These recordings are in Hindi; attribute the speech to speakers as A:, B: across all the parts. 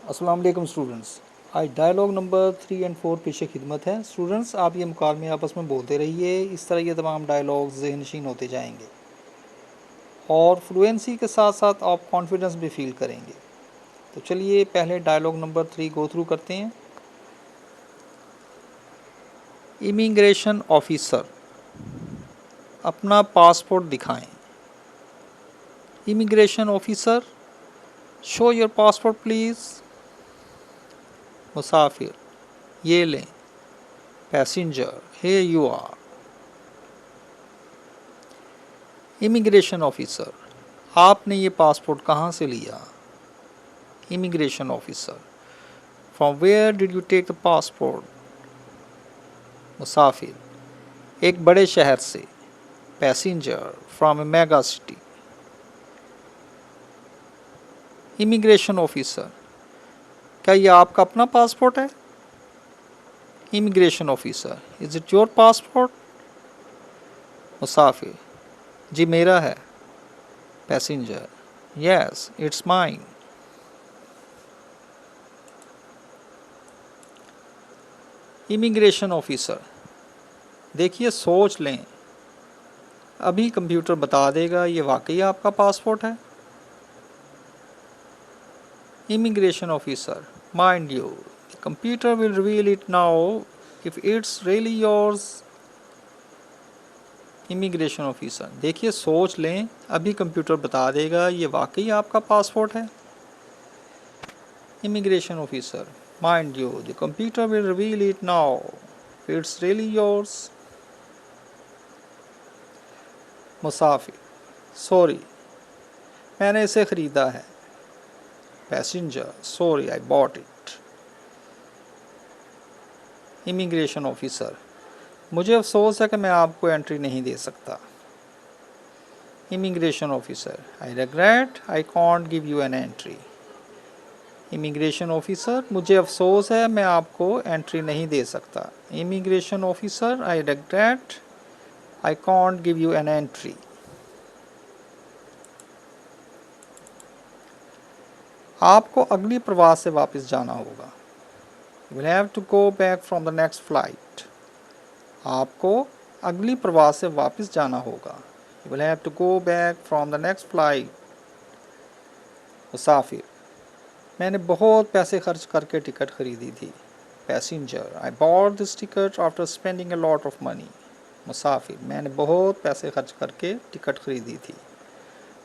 A: अस्सलाम वालेकुम स्टूडेंट्स। आज डायलॉग नंबर 3 और 4 पेश खिदमत है। स्टूडेंट्स, आप ये मुकालमे आपस में बोलते रहिए। इस तरह ये तमाम डायलॉग्स ज़हनशीन होते जाएंगे और फ्लुएंसी के साथ साथ आप कॉन्फिडेंस भी फील करेंगे। तो चलिए पहले डायलॉग नंबर 3 गो थ्रू करते हैं। इमिग्रेशन ऑफिसर, अपना पासपोर्ट दिखाएं। Immigration officer, show your passport please. मुसाफिर, ये लें। Passenger, here you are. Immigration officer, आपने ये पासपोर्ट कहाँ से लिया? Immigration officer, from where did you take the passport? मुसाफिर, एक बड़े शहर से। Passenger, from a mega city. Immigration officer, क्या ये आपका अपना पासपोर्ट है? Immigration officer, is it your passport? मुसाफिर, जी मेरा है। Passenger, yes it's mine. Immigration officer, देखिए सोच लें, अभी कंप्यूटर बता देगा ये वाकई आपका पासपोर्ट है। Immigration officer, mind you, the computer will reveal it now if it's really yours. Immigration officer, देखिए सोच लें, अभी कंप्यूटर बता देगा ये वाकई आपका पासपोर्ट है। Immigration officer, mind you, the computer will reveal it now if it's really yours. Musafir, sorry, मैंने इसे ख़रीदा है। Passenger, sorry I bought it. Immigration officer, मुझे अफसोस है कि मैं आपको एंट्री नहीं दे सकता। Immigration officer, I regret I can't give you an entry. Immigration officer, मुझे अफसोस है मैं आपको एंट्री नहीं दे सकता। Immigration officer, I regret I can't give you an entry. आपको अगली प्रवास से वापस जाना होगा। You will have to go back from the next flight. आपको अगली प्रवास से वापस जाना होगा। You will have to go back from the next flight. मुसाफिर, मैंने बहुत पैसे खर्च करके टिकट खरीदी थी। Passenger, I bought this ticket after spending a lot of money. मुसाफिर, मैंने बहुत पैसे खर्च करके टिकट खरीदी थी।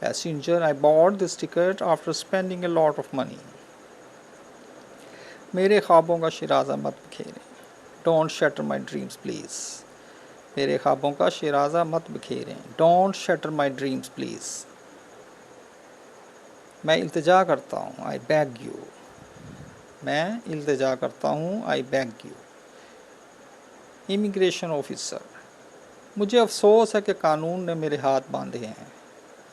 A: Passenger, I bought this ticket after spending a lot of money. मेरे ख्वाबों का शिराजा मत बिखेरें। Don't shatter my dreams please. मेरे ख्वाबों का शिराजा मत बिखेरें। Don't shatter my dreams please. मैं इल्तिजा करता हूँ, आई बैग यू। मैं इल्तिजा करता हूँ, आई बैग यू। इमिग्रेशन ऑफिसर, मुझे अफसोस है कि कानून ने मेरे हाथ बांधे हैं।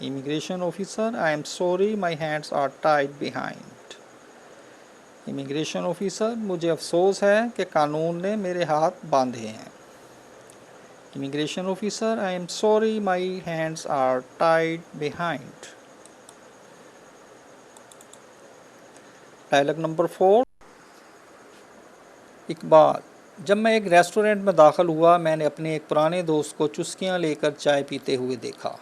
A: Immigration officer, I am sorry my hands are tied behind. Immigration officer, मुझे अफसोस है कि कानून ने मेरे हाथ बांधे हैं। Immigration officer, I am sorry my hands are tied behind. Dialogue number 4। Iqbal, जब मैं एक रेस्टोरेंट में दाखिल हुआ मैंने अपने एक पुराने दोस्त को चुस्कियाँ लेकर चाय पीते हुए देखा।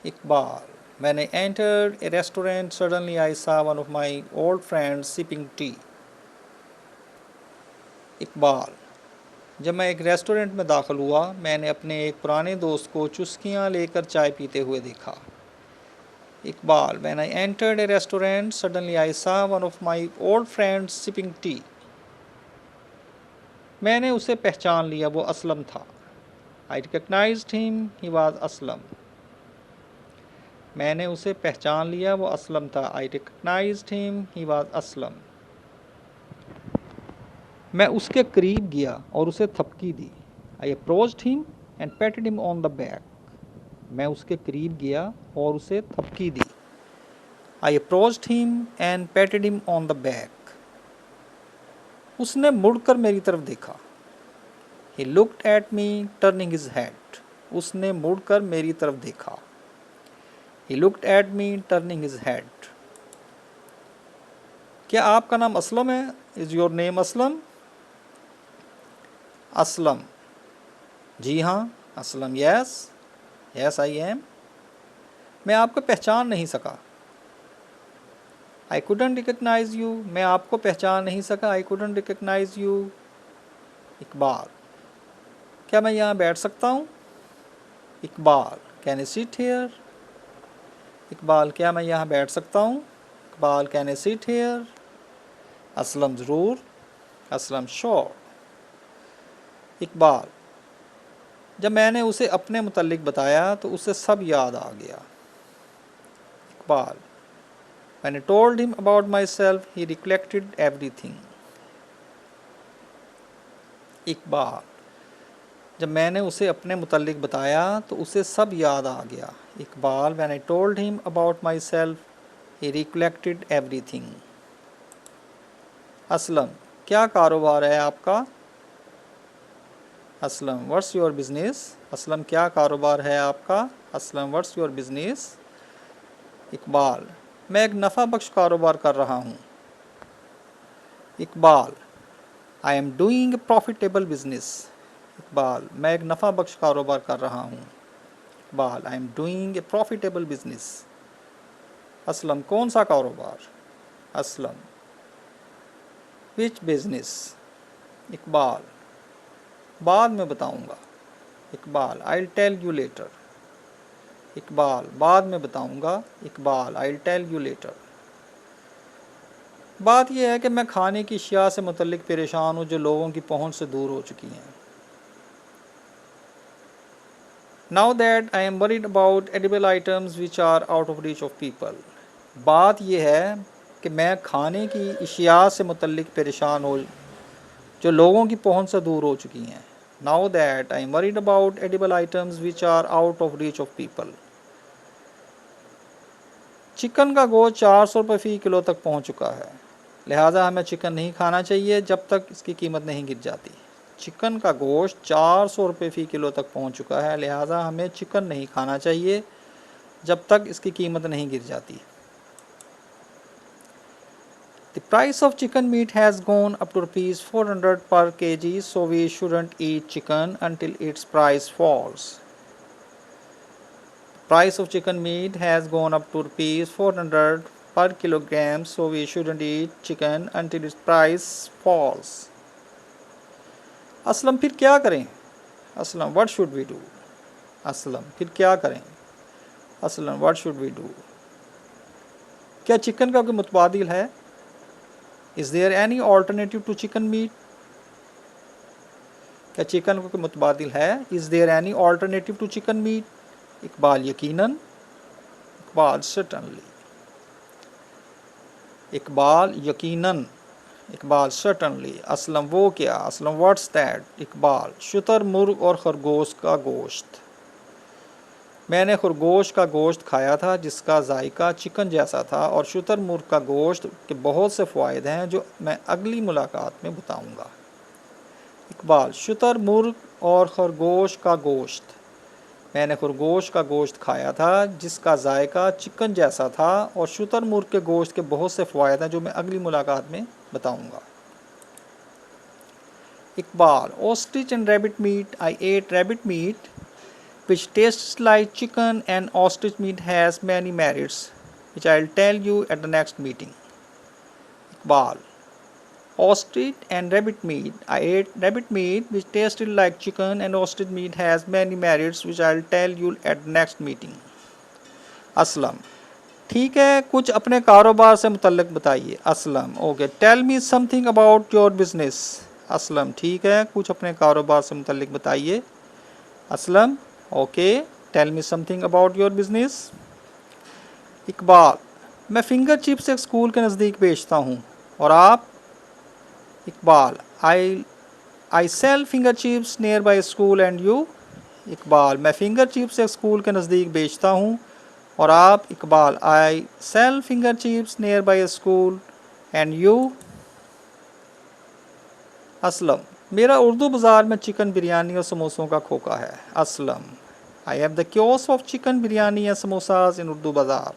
A: इकबाल, मैंने entered a restaurant suddenly I saw one of my old friends sipping T. Iqbal, जब मैं एक रेस्टोरेंट में दाखिल हुआ मैंने अपने एक पुराने दोस्त को चुस्कियाँ लेकर चाय पीते हुए देखा। Iqbal, when I entered a restaurant suddenly I saw one of my old friends sipping tea. मैंने उसे पहचान लिया, वो असलम था। I recognised him, he was Aslam. मैंने उसे पहचान लिया, वो असलम था। I recognised him, he was Aslam. मैं उसके करीब गया और उसे थपकी दी। I approached him and patted him on the back. मैं उसके करीब गया और उसे थपकी दी। I approached him and patted him on the back. उसने मुड़कर मेरी तरफ देखा। He looked at me turning his head. उसने मुड़कर मेरी तरफ देखा। He looked at me turning his head. क्या आपका नाम असलम है? Is your name Aslam? Aslam, जी हाँ। Aslam, yes, yes I am. मैं आपको पहचान नहीं सका। आई कुडंट रिकग्नाइज यू, मैं आपको पहचान नहीं सका। I couldn't recognise you. Iqbal, क्या मैं यहाँ बैठ सकता हूँ? Iqbal, can I sit here? Iqbal, क्या मैं यहाँ बैठ सकता हूँ? Iqbal, can I sit here? Aslam, ज़रूर। असलम, श्योर। इकबाल, जब मैंने उसे अपने मुतल्लिक बताया तो उसे सब याद आ गया। Iqbal, When I told him about myself, he recollected everything. Iqbal, जब मैंने उसे अपने मुतल्लिक बताया तो उसे सब याद आ गया। Iqbal, When I told him about myself, he recollected everything. Aslam, क्या कारोबार है आपका? Aslam, What's your business? Aslam, क्या कारोबार है आपका? Aslam, What's your business? Iqbal, मैं एक नफ़ा बख्श कारोबार कर रहा हूँ। Iqbal, I am doing a profitable business. Iqbal, मैं एक नफ़ा बख्श कारोबार कर रहा हूँ। Iqbal, I am doing a profitable business. Aslam, कौन सा कारोबार? Aslam, which business? इकबाल, बाद में बताऊँगा। Iqbal, I'll tell you later. Iqbal, बाद में बताऊँगा। Iqbal, I'll tell you later. बात यह है कि मैं खाने की अशिया से मुतल्लिक परेशान हूँ जो लोगों की पहुँच से दूर हो चुकी हैं। Now that I am worried about edible items which are out of reach of people. बात यह है कि मैं खाने की अशिया से मुतल्लिक परेशान हूँ जो लोगों की पहुँच से दूर हो चुकी हैं। Now that I am worried about edible items which are out of reach of people. Chicken का गोश्त 400 रुपये फ़ी किलो तक पहुँच चुका है, लिहाजा हमें चिकन नहीं खाना चाहिए जब तक इसकी कीमत नहीं गिर जाती। चिकन का गोश्त 400 रुपये फ़ी किलो तक पहुँच चुका है, लिहाजा हमें चिकन नहीं खाना चाहिए जब तक इसकी कीमत नहीं गिर जाती। The price of chicken meat has gone up to rupees 400 per kg, so we shouldn't eat chicken until its price falls. Price of chicken meat has gone up to rupees 400 per kilogram, so we shouldn't eat chicken until its price falls. Aslam, फिर क्या करें? Aslam, what should we do? Aslam, फिर क्या करें? Aslam, what should we do? क्या चिकन का कोई मुतबादिल है? Is there any alternative to chicken meat? क्या चिकन का कोई मुतबादिल है? Is there any alternative to chicken meat? Iqbal, यकीनन। इकबाल, certainly. इकबाल, यकीनन। इकबाल, certainly. असलम, वो क्या? Aslam, what's that? इकबाल, शुतुरमुर्ग और खरगोश का गोश्त। मैंने खरगोश का गोश्त खाया था जिसका जायका चिकन जैसा था, और शुतुरमुर्ग का गोश्त के बहुत से फ़वाइद हैं जो मैं अगली मुलाकात में बताऊंगा। इकबाल, शुतुरमुर्ग और खरगोश का गोश्त। मैंने खरगोश का गोश्त खाया था जिसका जायका चिकन जैसा था, और शुतुरमुर्ग के गोश्त के बहुत से फ़वाइद हैं जो मैं अगली मुलाकात में बताऊंगा। Iqbal, ostrich and rabbit meat. I ate rabbit meat which tastes like chicken, and ostrich meat has many merits which I'll tell you at the next meeting. Iqbal, ostrich and rabbit meat. I ate rabbit meat which tasted like chicken, and ostrich meat has many merits which I'll tell you at the next meeting. Aslam, ठीक है, कुछ अपने कारोबार से मुतल्लिक बताइए। Aslam, okay, tell me something about your business. Aslam, ठीक है, कुछ अपने कारोबार से मुतल्लिक बताइए। Aslam, okay, tell me something about your business. Iqbal, मैं फिंगर चिप्स एक स्कूल के नज़दीक बेचता हूँ, और आप? Iqbal, I sell finger chips near by school, and you? Iqbal, मैं फिंगर चिप्स एक स्कूल के नज़दीक बेचता हूँ, और आप? Iqbal, I sell finger chips near by school, and you? Aslam, मेरा उर्दू बाज़ार में चिकन बिरयानी और समोसों का खोखा है। Aslam, I have the kiosk of chicken biryani and samosas in Urdu Bazaar.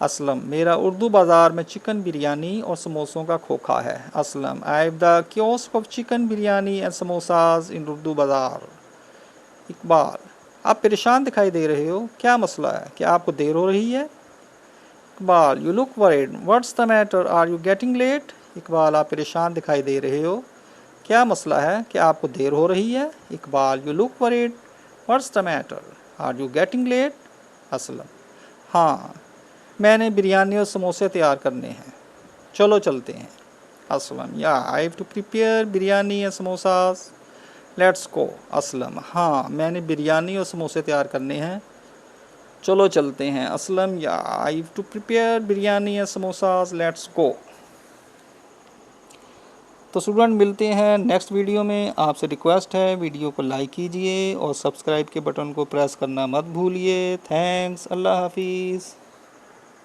A: Aslam, मेरा उर्दू बाज़ार में चिकन बिरयानी और समोसों का खोखा है। Aslam, I have the kiosk of chicken biryani and samosas in Urdu Bazaar. Iqbal, आप परेशान दिखाई दे रहे हो, क्या मसला है, क्या आपको देर हो रही है? Iqbal, you look worried, what's the matter, are you getting late? Iqbal, आप परेशान दिखाई दे रहे हो, क्या मसला है, क्या आपको देर हो रही है? Iqbal, you look worried, what's the matter, are you getting late? Aslam, हाँ, मैंने बिरयानी और समोसे तैयार करने हैं, चलो चलते हैं। Aslam, yeah I have to prepare biryani and samosas, let's go. Aslam, हाँ, मैंने बिरयानी और समोसे तैयार करने हैं, चलो चलते हैं। Aslam, yeah I have to prepare biryani and samosas, let's go. तो स्टूडेंट, मिलते हैं नेक्स्ट वीडियो में। आपसे रिक्वेस्ट है, वीडियो को लाइक कीजिए और सब्सक्राइब के बटन को प्रेस करना मत भूलिए। थैंक्स, अल्लाह हाफिज़।